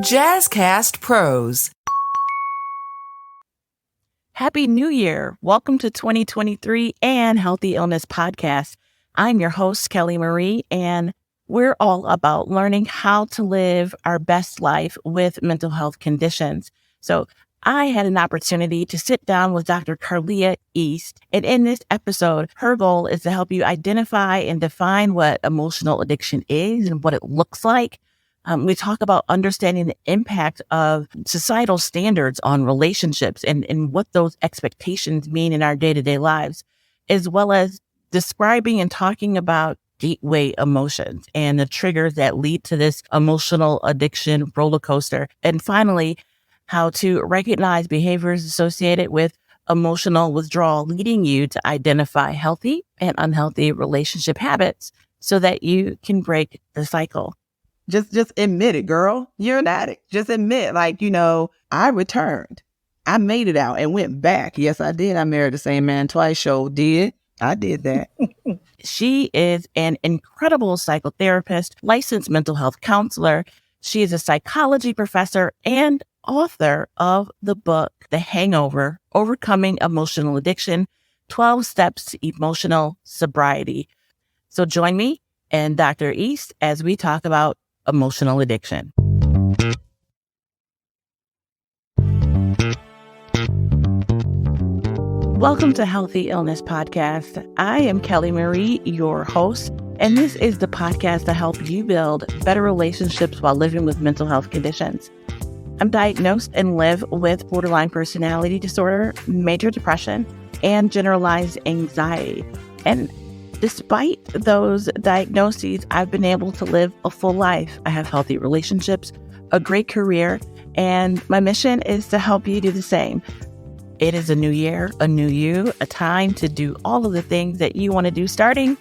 Jazzcast Pros. Happy New Year. Welcome to 2023 and Healthy Illness Podcast. I'm your host, Kelly Marie, and we're all about learning how to live our best life with mental health conditions. So I had an opportunity to sit down with Dr. Carleah East, and in this episode, her goal is to help you identify and define what emotional addiction is and what it looks like. We talk about understanding the impact of societal standards on relationships and what those expectations mean in our day-to-day lives, as well as describing and talking about gateway emotions and the triggers that lead to this emotional addiction roller coaster. And finally, how to recognize behaviors associated with emotional withdrawal, leading you to identify healthy and unhealthy relationship habits so that you can break the cycle. Just admit it, girl. You're an addict. Just admit, I returned. I made it out and went back. Yes, I did. I married the same man twice. Sure did. I did that. She is an incredible psychotherapist, licensed mental health counselor. She is a psychology professor and author of the book, The Hangover, Overcoming Emotional Addiction, 12 Steps to Emotional Sobriety. So join me and Dr. East as we talk about emotional addiction. Welcome to Healthy Illness Podcast. I am Kelly Marie, your host, and this is the podcast to help you build better relationships while living with mental health conditions. I'm diagnosed and live with borderline personality disorder, major depression, and generalized anxiety. And despite those diagnoses, I've been able to live a full life. I have healthy relationships, a great career, and my mission is to help you do the same. It is a new year, a new you, a time to do all of the things that you want to do starting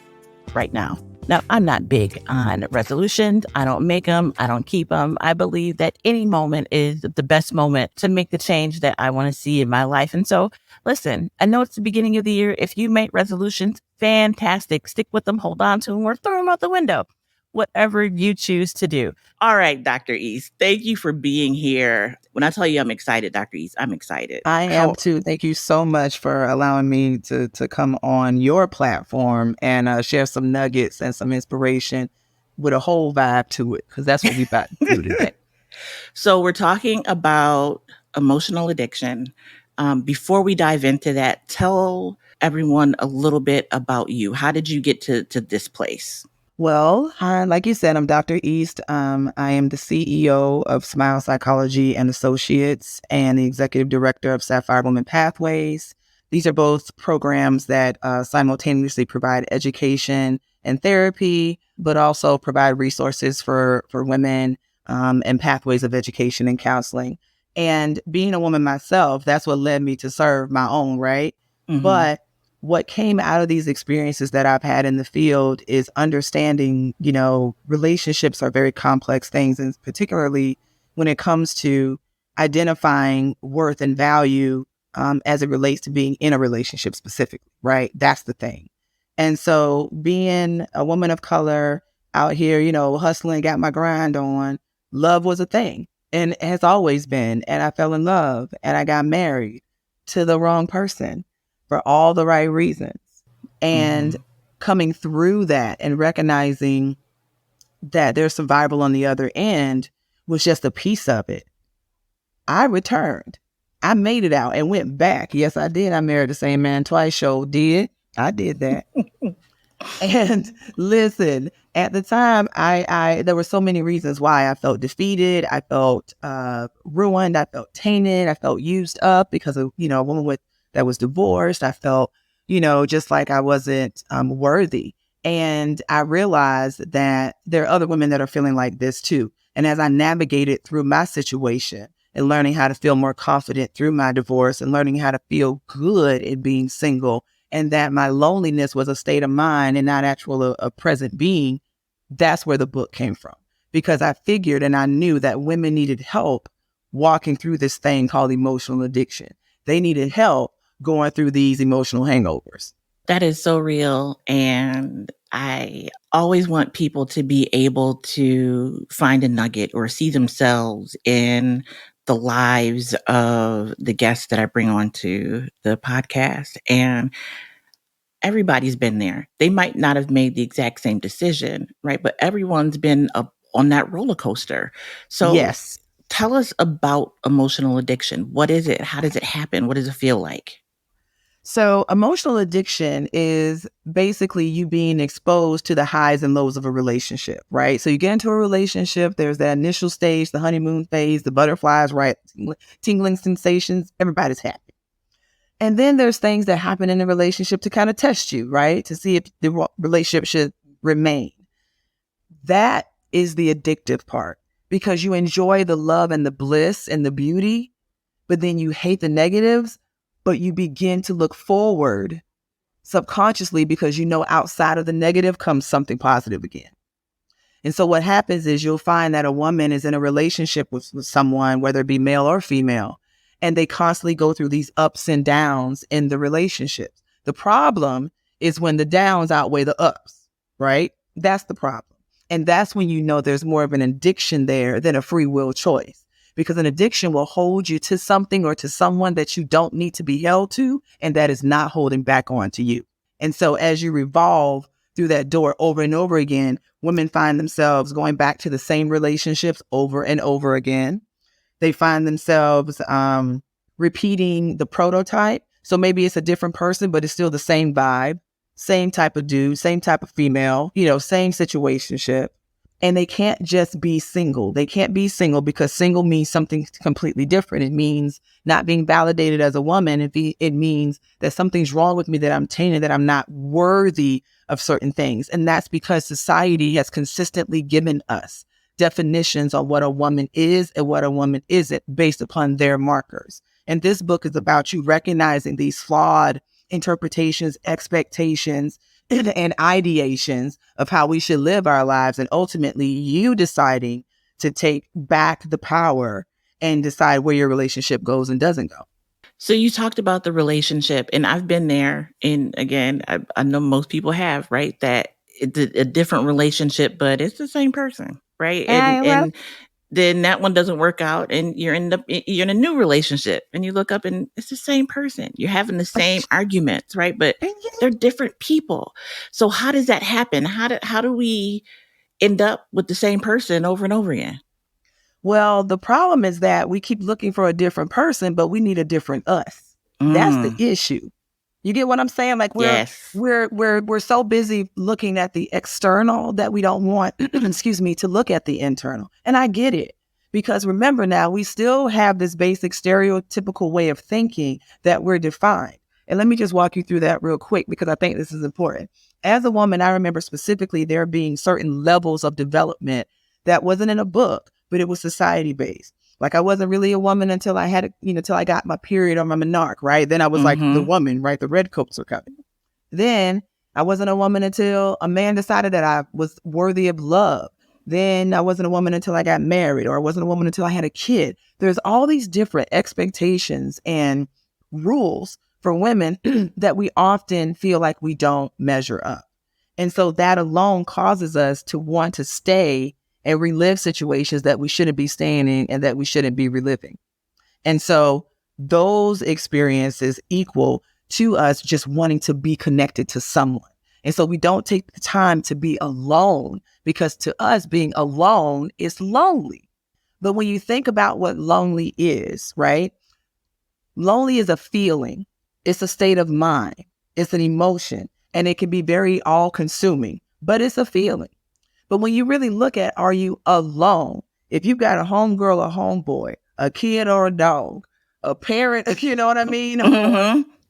right now. Now, I'm not big on resolutions. I don't make them. I don't keep them. I believe that any moment is the best moment to make the change that I want to see in my life. And so, listen, I know it's the beginning of the year. If you make resolutions, fantastic. Stick with them, hold on to them, or throw them out the window. Whatever you choose to do. All right, Dr. East, thank you for being here. When I tell you I'm excited, Dr. East, I'm excited. I am too. Thank you so much for allowing me to come on your platform and share some nuggets and some inspiration with a whole vibe to it, because that's what we're about to do today. So we're talking about emotional addiction. Before we dive into that, tell everyone a little bit about you. How did you get to this place? Well, like you said, I'm Dr. East. I am the CEO of Smile Psychology and Associates and the Executive Director of Sapphire Women Pathways. These are both programs that simultaneously provide education and therapy, but also provide resources for women and pathways of education and counseling. And being a woman myself, that's what led me to serve my own, right? Mm-hmm. But what came out of these experiences that I've had in the field is understanding, relationships are very complex things, and particularly when it comes to identifying worth and value as it relates to being in a relationship specifically, right? That's the thing. And so being a woman of color out here, hustling, got my grind on, love was a thing and has always been. And I fell in love and I got married to the wrong person for all the right reasons. And coming through that and recognizing that there's survival on the other end was just a piece of it. I returned. I made it out and went back. Yes, I did. I married the same man twice. Sure did. I did that. And listen, at the time, I there were so many reasons why I felt defeated. I felt ruined. I felt tainted. I felt used up because of, a woman that was divorced. I felt, just like I wasn't worthy. And I realized that there are other women that are feeling like this too. And as I navigated through my situation and learning how to feel more confident through my divorce and learning how to feel good in being single, and that my loneliness was a state of mind and not actual a present being, that's where the book came from. Because I figured and I knew that women needed help walking through this thing called emotional addiction. They needed help going through these emotional hangovers. That is so real. And I always want people to be able to find a nugget or see themselves in the lives of the guests that I bring onto the podcast. And everybody's been there. They might not have made the exact same decision, right? But everyone's been up on that roller coaster. So Yes. tell us about emotional addiction. What is it? How does it happen? What does it feel like? So emotional addiction is basically you being exposed to the highs and lows of a relationship, right? So you get into a relationship, there's that initial stage, the honeymoon phase, the butterflies, right? Tingling sensations, everybody's happy. And then there's things that happen in the relationship to kind of test you, right? To see if the relationship should remain. That is the addictive part because you enjoy the love and the bliss and the beauty, but then you hate the negatives, but you begin to look forward subconsciously because you know outside of the negative comes something positive again. And so what happens is you'll find that a woman is in a relationship with someone, whether it be male or female, and they constantly go through these ups and downs in the relationships. The problem is when the downs outweigh the ups, right? That's the problem. And that's when you know there's more of an addiction there than a free will choice. Because an addiction will hold you to something or to someone that you don't need to be held to, and that is not holding back on to you. And so as you revolve through that door over and over again, women find themselves going back to the same relationships over and over again. They find themselves repeating the prototype. So maybe it's a different person, but it's still the same vibe, same type of dude, same type of female, same situationship. And they can't just be single. They can't be single because single means something completely different. It means not being validated as a woman. It means that something's wrong with me, that I'm tainted, that I'm not worthy of certain things. And that's because society has consistently given us definitions on what a woman is and what a woman isn't based upon their markers. And this book is about you recognizing these flawed interpretations, expectations, and ideations of how we should live our lives, and ultimately you deciding to take back the power and decide where your relationship goes and doesn't go. So you talked about the relationship, and I've been there. And again, I know most people have, right? That it's a different relationship, but it's the same person, right? And then that one doesn't work out, and you're in a new relationship, and you look up and it's the same person. You're having the same arguments, right? But they're different people. So how does that happen? How do we end up with the same person over and over again? Well, the problem is that we keep looking for a different person, but we need a different us. That's the issue. You get what I'm saying? Like we're so busy looking at the external that we don't want, excuse me, to look at the internal. And I get it. Because remember now, we still have this basic stereotypical way of thinking that we're defined. And let me just walk you through that real quick because I think this is important. As a woman, I remember specifically there being certain levels of development that wasn't in a book, but it was society based. Like I wasn't really a woman until I had, till I got my period or my menarche, right? Then I was like the woman, right? The red coats were coming. Then I wasn't a woman until a man decided that I was worthy of love. Then I wasn't a woman until I got married, or I wasn't a woman until I had a kid. There's all these different expectations and rules for women that we often feel like we don't measure up. And so that alone causes us to want to stay and relive situations that we shouldn't be staying in and that we shouldn't be reliving. And so those experiences equal to us just wanting to be connected to someone. And so we don't take the time to be alone because to us being alone is lonely. But when you think about what lonely is, right? Lonely is a feeling. It's a state of mind. It's an emotion. And it can be very all-consuming, but it's a feeling. But when you really look at, are you alone? If you've got a homegirl or homeboy, a kid or a dog, a parent, you know what I mean?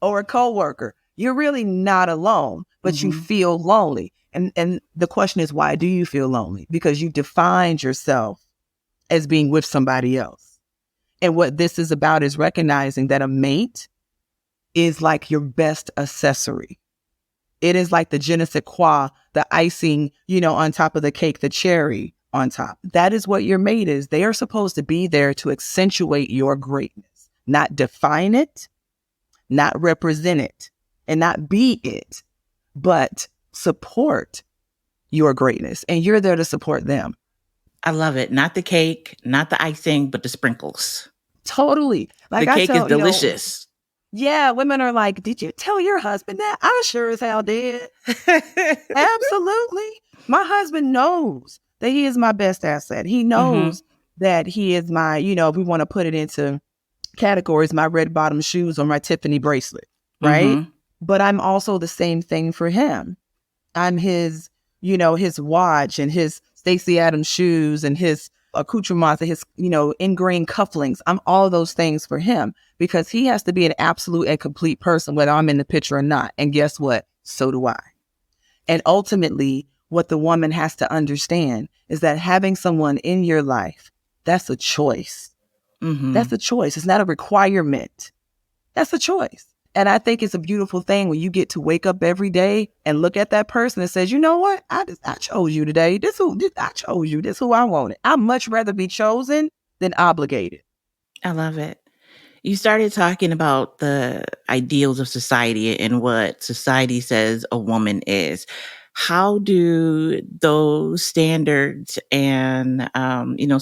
Or a coworker, you're really not alone, but you feel lonely. And the question is, why do you feel lonely? Because you defined yourself as being with somebody else. And what this is about is recognizing that a mate is like your best accessory. It is like the je ne sais quoi, the icing, on top of the cake, the cherry on top. That is what your mate is. They are supposed to be there to accentuate your greatness, not define it, not represent it, and not be it, but support your greatness, and you're there to support them. I love it. Not the cake, not the icing, but the sprinkles. Totally. Like The I cake is tell, delicious. yeah, women are like, did you tell your husband that? I sure as hell did. Absolutely. My husband knows that he is my best asset. He knows that he is my, if we want to put it into categories, my red bottom shoes or my Tiffany bracelet, right? But I'm also the same thing for him. I'm his, his watch and his Stacey Adams shoes and his accoutrements and his, ingrained cufflinks. I'm all those things for him because he has to be an absolute and complete person, whether I'm in the picture or not. And guess what? So do I. And ultimately, what the woman has to understand is that having someone in your life, that's a choice. That's a choice. It's not a requirement. That's a choice. And I think it's a beautiful thing when you get to wake up every day and look at that person and says, you know what? I chose you today. I chose you. This is who I wanted. I'd much rather be chosen than obligated. I love it. You started talking about the ideals of society and what society says a woman is. How do those standards and,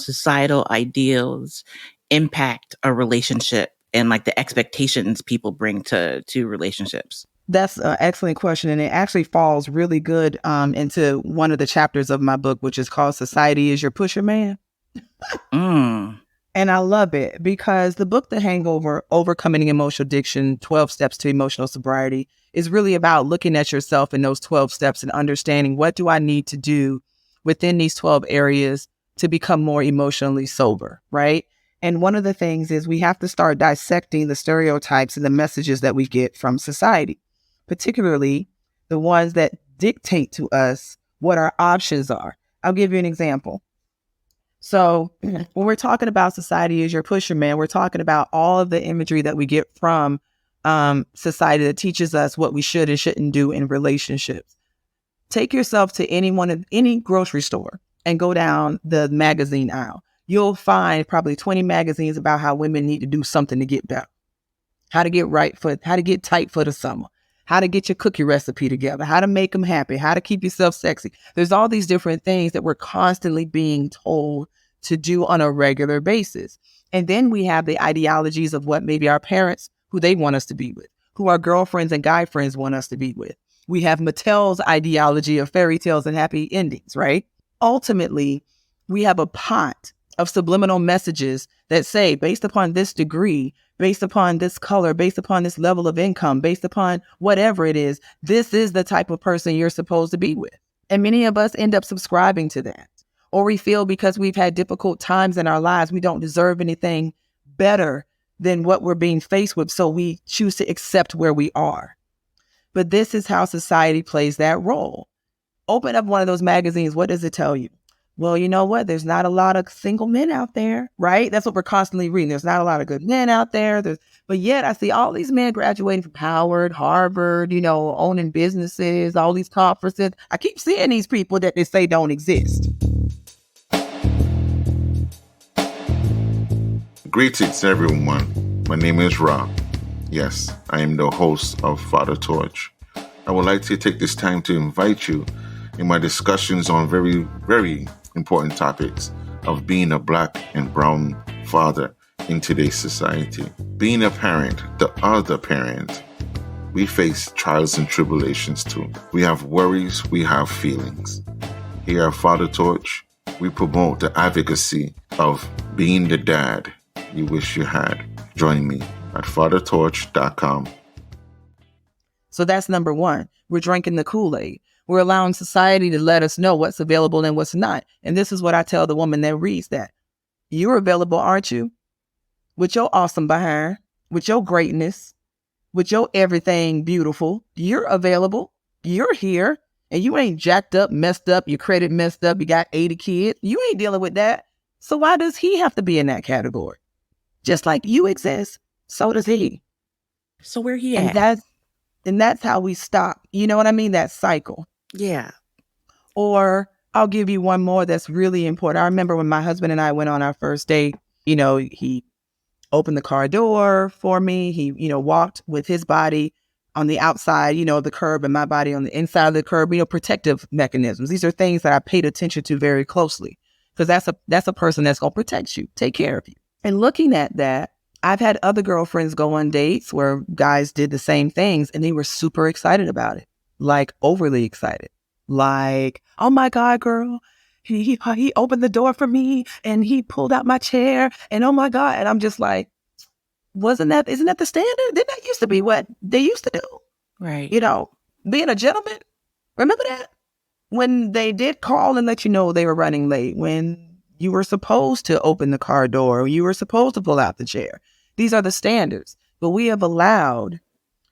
societal ideals impact a relationship and like the expectations people bring to relationships? That's an excellent question. And it actually falls really good into one of the chapters of my book, which is called Society is Your Pusher Man. And I love it because the book, The Hangover, Overcoming Emotional Addiction, 12 Steps to Emotional Sobriety, is really about looking at yourself in those 12 steps and understanding what do I need to do within these 12 areas to become more emotionally sober, right? And one of the things is we have to start dissecting the stereotypes and the messages that we get from society, particularly the ones that dictate to us what our options are. I'll give you an example. So when we're talking about society as your pusher man, we're talking about all of the imagery that we get from society that teaches us what we should and shouldn't do in relationships. Take yourself to any grocery store and go down the magazine aisle. You'll find probably 20 magazines about how women need to do something to get better, how to get how to get tight for the summer, how to get your cookie recipe together, how to make them happy, how to keep yourself sexy. There's all these different things that we're constantly being told to do on a regular basis. And then we have the ideologies of what maybe our parents, who they want us to be with, who our girlfriends and guy friends want us to be with. We have Mattel's ideology of fairy tales and happy endings, right? Ultimately, we have a pot of subliminal messages that say, based upon this degree, based upon this color, based upon this level of income, based upon whatever it is, this is the type of person you're supposed to be with. And many of us end up subscribing to that. Or we feel because we've had difficult times in our lives, we don't deserve anything better than what we're being faced with. So we choose to accept where we are. But this is how society plays that role. Open up one of those magazines. What does it tell you? Well, you know what? There's not a lot of single men out there, right? That's what we're constantly reading. There's not a lot of good men out there. But yet I see all these men graduating from Howard, Harvard, owning businesses, all these conferences. I keep seeing these people that they say don't exist. Greetings, everyone. My name is Rob. Yes, I am the host of Father Torch. I would like to take this time to invite you in my discussions on very, very important topics of being a Black and brown father in today's society. Being a parent, the other parent, we face trials and tribulations too. We have worries, we have feelings. Here at Father Torch, we promote the advocacy of being the dad you wish you had. Join me at fathertorch.com. So that's number one. We're drinking the Kool-Aid. We're allowing society to let us know what's available and what's not. And this is what I tell the woman that reads that. You're available, aren't you? With your awesome behind, with your greatness, with your everything beautiful. You're available. You're here. And you ain't jacked up, messed up, your credit messed up, you got 80 kids. You ain't dealing with that. So why does he have to be in that category? Just like you exist, so does he. So where he at? And that's how we stop. You know what I mean? That cycle. Yeah. Or I'll give you one more that's really important. I remember when my husband and I went on our first date, he opened the car door for me. He, walked with his body on the outside, of the curb and my body on the inside of the curb, protective mechanisms. These are things that I paid attention to very closely because that's a person that's going to protect you, take care of you. And looking at that, I've had other girlfriends go on dates where guys did the same things and they were super excited about it, like overly excited. Like, oh my God, girl, he opened the door for me and he pulled out my chair and oh my God. And I'm just like, isn't that the standard? Didn't that used to be what they used to do? Right. Being a gentleman. Remember that? When they did call and let you know they were running late, when you were supposed to open the car door, you were supposed to pull out the chair. These are the standards. But we have allowed,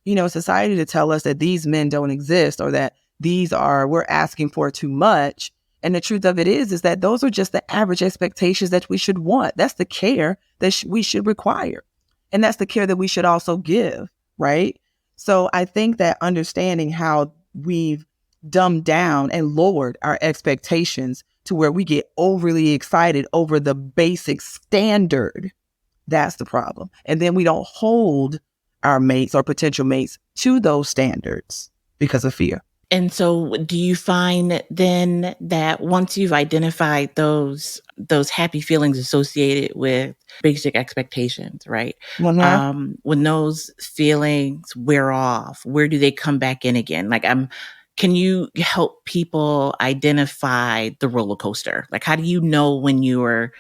society to tell us that these men don't exist or that we're asking for too much. And the truth of it is that those are just the average expectations that we should want. That's the care that we should require. And that's the care that we should also give, right? So I think that understanding how we've dumbed down and lowered our expectations to where we get overly excited over the basic standard, that's the problem. And then we don't hold our mates or potential mates to those standards because of fear. And so do you find then that once you've identified those happy feelings associated with basic expectations, right? Mm-hmm. When those feelings wear off, where do they come back in again? Can you help people identify the roller coaster? Like, how do you know when you are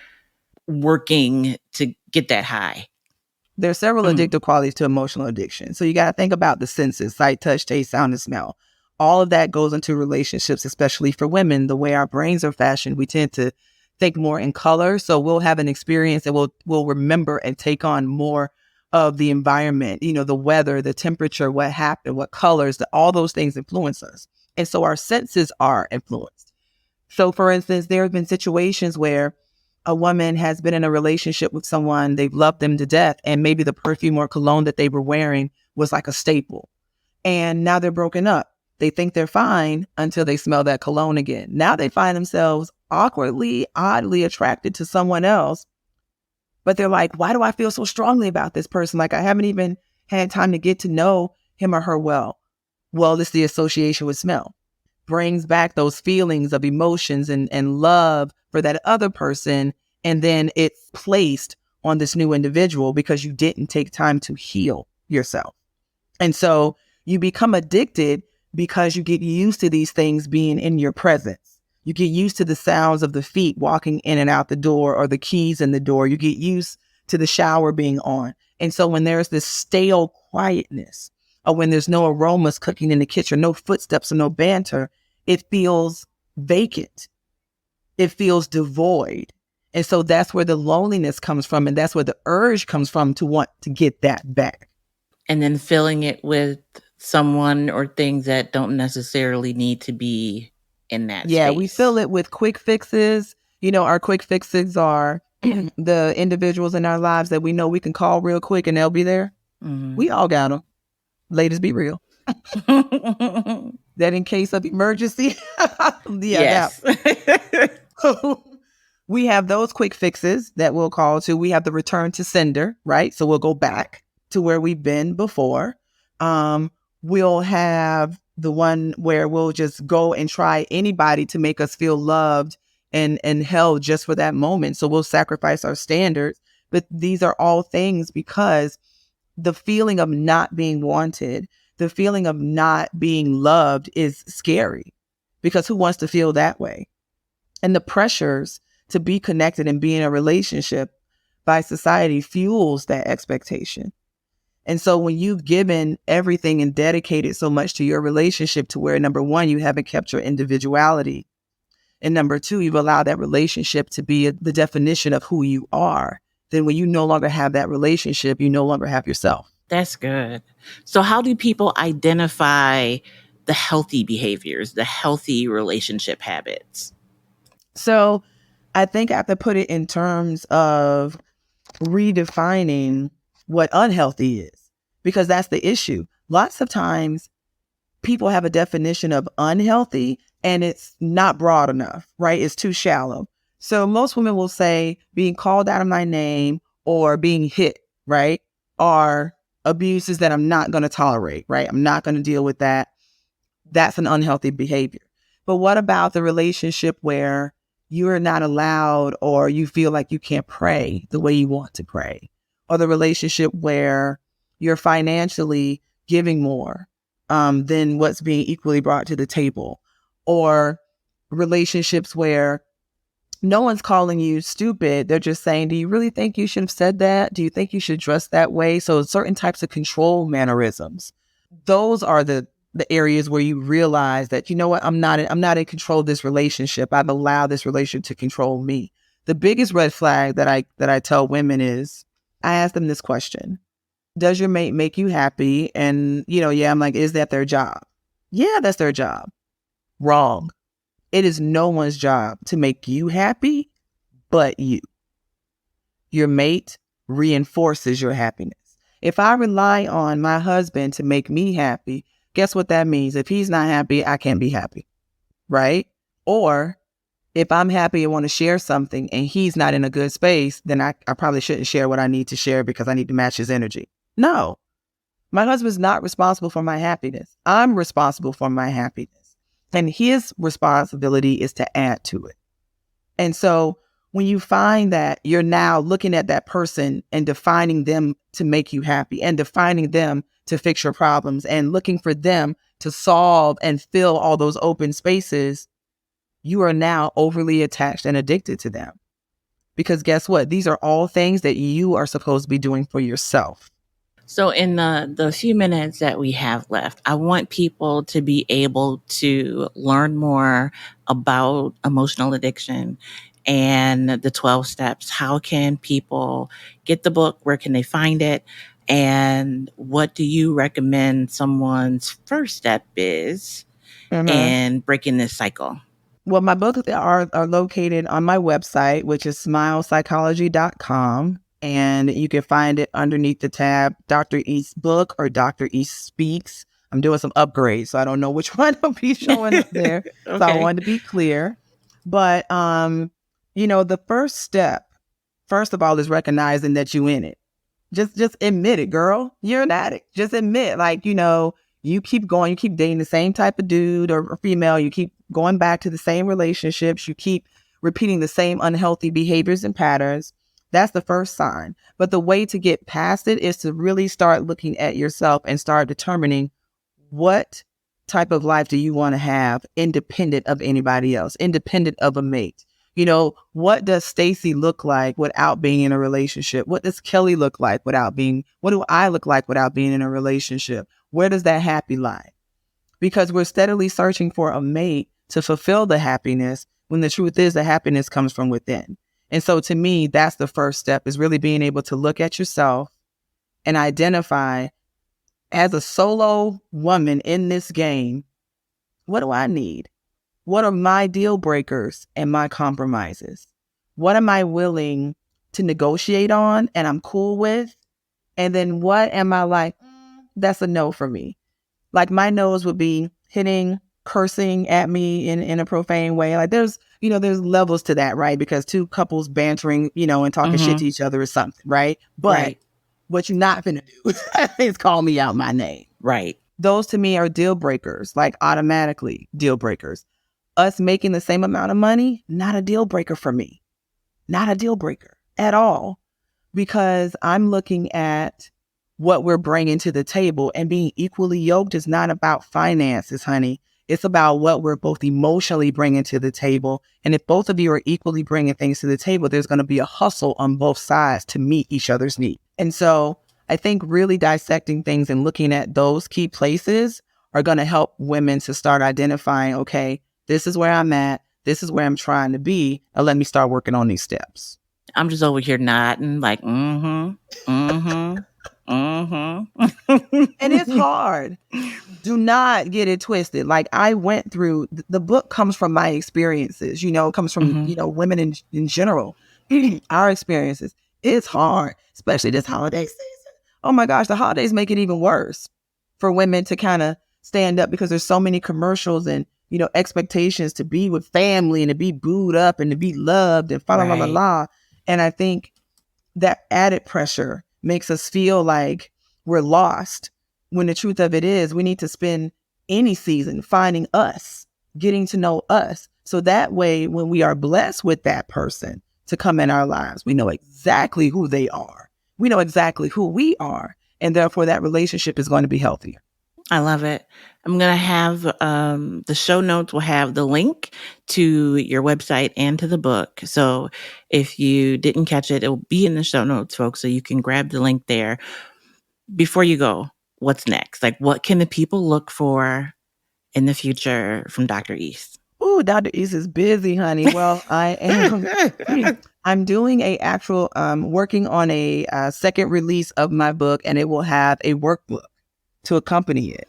working to get that high? There are several addictive qualities to emotional addiction. So you got to think about the senses: sight, touch, taste, sound, and smell. All of that goes into relationships, especially for women. The way our brains are fashioned, we tend to think more in color. So we'll have an experience and we'll remember and take on more of the environment, the weather, the temperature, what happened, what colors, all those things influence us. And so our senses are influenced. So for instance, there have been situations where a woman has been in a relationship with someone, they've loved them to death, and maybe the perfume or cologne that they were wearing was like a staple. And now they're broken up. They think they're fine until they smell that cologne again. Now they find themselves awkwardly, oddly attracted to someone else. But they're like, why do I feel so strongly about this person? Like I haven't even had time to get to know him or her well. Well, it's the association with smell. Brings back those feelings of emotions and love for that other person. And then it's placed on this new individual because you didn't take time to heal yourself. And so you become addicted because you get used to these things being in your presence. You get used to the sounds of the feet walking in and out the door or the keys in the door. You get used to the shower being on. And so when there's this stale quietness, or when there's no aromas cooking in the kitchen, no footsteps or no banter, it feels vacant. It feels devoid. And so that's where the loneliness comes from. And that's where the urge comes from to want to get that back. And then filling it with someone or things that don't necessarily need to be in that Yeah, space. we fill it with quick fixes. Our quick fixes are the individuals in our lives that we know we can call real quick and they'll be there. Mm-hmm. We all got them. Ladies, be real. That in case of emergency. Yes. We have those quick fixes that we'll call to. We have the return to sender, right? So we'll go back to where we've been before. We'll have the one where we'll just go and try anybody to make us feel loved and held just for that moment. So we'll sacrifice our standards. But these are all things because the feeling of not being wanted, the feeling of not being loved is scary because who wants to feel that way? And the pressures to be connected and be in a relationship by society fuels that expectation. And so when you've given everything and dedicated so much to your relationship to where, number one, you haven't kept your individuality. And number two, you've allowed that relationship to be the definition of who you are. Then when you no longer have that relationship, you no longer have yourself. That's good. So how do people identify the healthy behaviors, the healthy relationship habits? So I think I have to put it in terms of redefining what unhealthy is, because that's the issue. Lots of times people have a definition of unhealthy and it's not broad enough, right? It's too shallow. So most women will say being called out of my name or being hit, right, are abuses that I'm not going to tolerate, right? I'm not going to deal with that. That's an unhealthy behavior. But what about the relationship where you're not allowed or you feel like you can't pray the way you want to pray? Or the relationship where you're financially giving more than what's being equally brought to the table? Or relationships where no one's calling you stupid. They're just saying, do you really think you should have said that? Do you think you should dress that way? So certain types of control mannerisms, those are the areas where you realize that, you know what, I'm not in control of this relationship. I've allowed this relationship to control me. The biggest red flag that I tell women is, I ask them this question: does your mate make you happy? And, I'm like, is that their job? Yeah, that's their job. Wrong. It is no one's job to make you happy but you. Your mate reinforces your happiness. If I rely on my husband to make me happy, guess what that means? If he's not happy, I can't be happy, right? Or if I'm happy and want to share something and he's not in a good space, then I probably shouldn't share what I need to share because I need to match his energy. No, my husband's not responsible for my happiness. I'm responsible for my happiness. And his responsibility is to add to it. And so when you find that you're now looking at that person and defining them to make you happy and defining them to fix your problems and looking for them to solve and fill all those open spaces, you are now overly attached and addicted to them. Because guess what? These are all things that you are supposed to be doing for yourself. So in the few minutes that we have left, I want people to be able to learn more about emotional addiction and the 12 steps. How can people get the book? Where can they find it? And what do you recommend someone's first step is in breaking this cycle? Well, my books are located on my website, which is smilespsychology.com. And you can find it underneath the tab Dr. East Book or Dr. East Speaks. I'm doing some upgrades, so I don't know which one will be showing up there. Okay. So I wanted to be clear. But, the first step, first of all, is recognizing that you're in it. Just admit it, girl. You're an addict. Just admit, you keep going, you keep dating the same type of dude or female. You keep going back to the same relationships. You keep repeating the same unhealthy behaviors and patterns. That's the first sign. But the way to get past it is to really start looking at yourself and start determining what type of life do you want to have independent of anybody else, independent of a mate. What does Stacy look like without being in a relationship? What does Kelly look like what do I look like without being in a relationship? Where does that happy lie? Because we're steadily searching for a mate to fulfill the happiness when the truth is the happiness comes from within. And so to me, that's the first step, is really being able to look at yourself and identify, as a solo woman in this game, what do I need? What are my deal breakers and my compromises? What am I willing to negotiate on and I'm cool with? And then what am I like, that's a no for me? Like my no's would be hitting, cursing at me in a profane way. Like there's levels to that, right? Because two couples bantering, and talking shit to each other is something, right? But what you're not finna do is call me out my name. Right. Those to me are deal breakers, like automatically deal breakers. Us making the same amount of money, not a deal breaker for me. Not a deal breaker at all. Because I'm looking at what we're bringing to the table, and being equally yoked is not about finances, honey. It's about what we're both emotionally bringing to the table. And if both of you are equally bringing things to the table, there's going to be a hustle on both sides to meet each other's needs. And so I think really dissecting things and looking at those key places are going to help women to start identifying, okay, this is where I'm at. This is where I'm trying to be. And let me start working on these steps. I'm just over here nodding like, and it's hard. Do not get it twisted. Like I went through, the book comes from my experiences, it comes from, women in general, our experiences. It's hard, especially this holiday season. Oh my gosh, the holidays make it even worse for women to kind of stand up because there's so many commercials and, expectations to be with family and to be booed up and to be loved and la. And I think that added pressure makes us feel like we're lost. When the truth of it is, we need to spend any season finding us, getting to know us. So that way, when we are blessed with that person to come in our lives, we know exactly who they are. We know exactly who we are. And therefore, that relationship is going to be healthier. I love it. I'm going to have the show notes will have the link to your website and to the book. So if you didn't catch it, it will be in the show notes, folks. So you can grab the link there. Before you go, what's next? Like, what can the people look for in the future from Dr. East? Ooh, Dr. East is busy, honey. Well, I'm doing working on a second release of my book, and it will have a workbook to accompany it.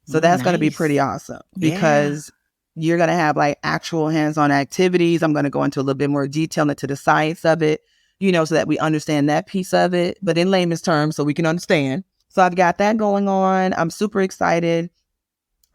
So that's going to be pretty awesome because you're going to have like actual hands-on activities. I'm going to go into a little bit more detail into the science of it, so that we understand that piece of it, but in layman's terms, so we can understand. So I've got that going on. I'm super excited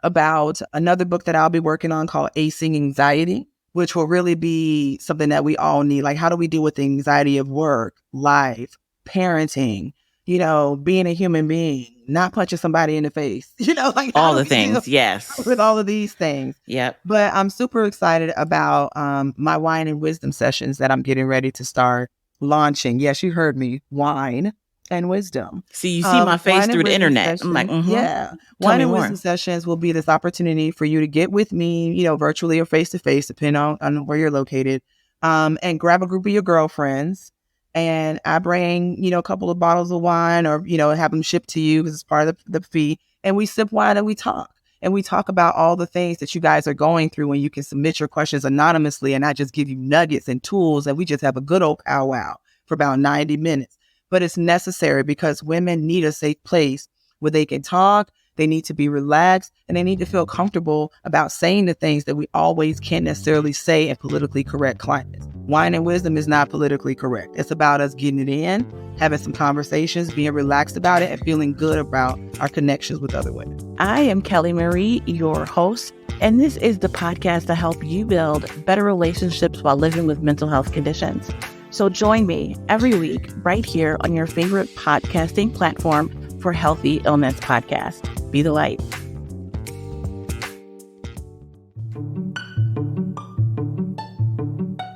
about another book that I'll be working on called Acing Anxiety, which will really be something that we all need. Like, how do we deal with the anxiety of work, life, parenting, being a human being, not punching somebody in the face, like all the things. Yes. With all of these things. Yep. But I'm super excited about my wine and wisdom sessions that I'm getting ready to start launching. Yes, you heard me. Wine and wisdom. See, you see my face through the internet. Sessions, I'm like, yeah. Wine and wisdom sessions will be this opportunity for you to get with me, virtually or face to face, depending on where you're located, and grab a group of your girlfriends. And I bring, a couple of bottles of wine or, have them shipped to you because it's part of the fee. And we sip wine and we talk. And we talk about all the things that you guys are going through, and you can submit your questions anonymously. And I just give you nuggets and tools. And we just have a good old powwow for about 90 minutes. But it's necessary because women need a safe place where they can talk, they need to be relaxed, and they need to feel comfortable about saying the things that we always can't necessarily say in politically correct climates. Wine and wisdom is not politically correct. It's about us getting it in, having some conversations, being relaxed about it, and feeling good about our connections with other women. I am Carleah Marie, your host, and this is the podcast to help you build better relationships while living with mental health conditions. So join me every week right here on your favorite podcasting platform for Healthy Illness Podcast. Be the light.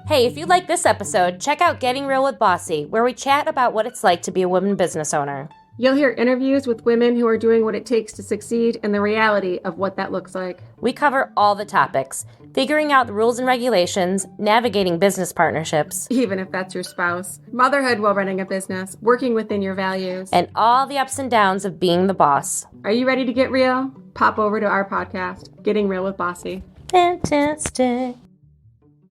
Hey, if you like this episode, check out Getting Real with Bossy, where we chat about what it's like to be a woman business owner. You'll hear interviews with women who are doing what it takes to succeed and the reality of what that looks like. We cover all the topics, figuring out the rules and regulations, navigating business partnerships, even if that's your spouse, motherhood while running a business, working within your values, and all the ups and downs of being the boss. Are you ready to get real? Pop over to our podcast, Getting Real with Bossy. Fantastic.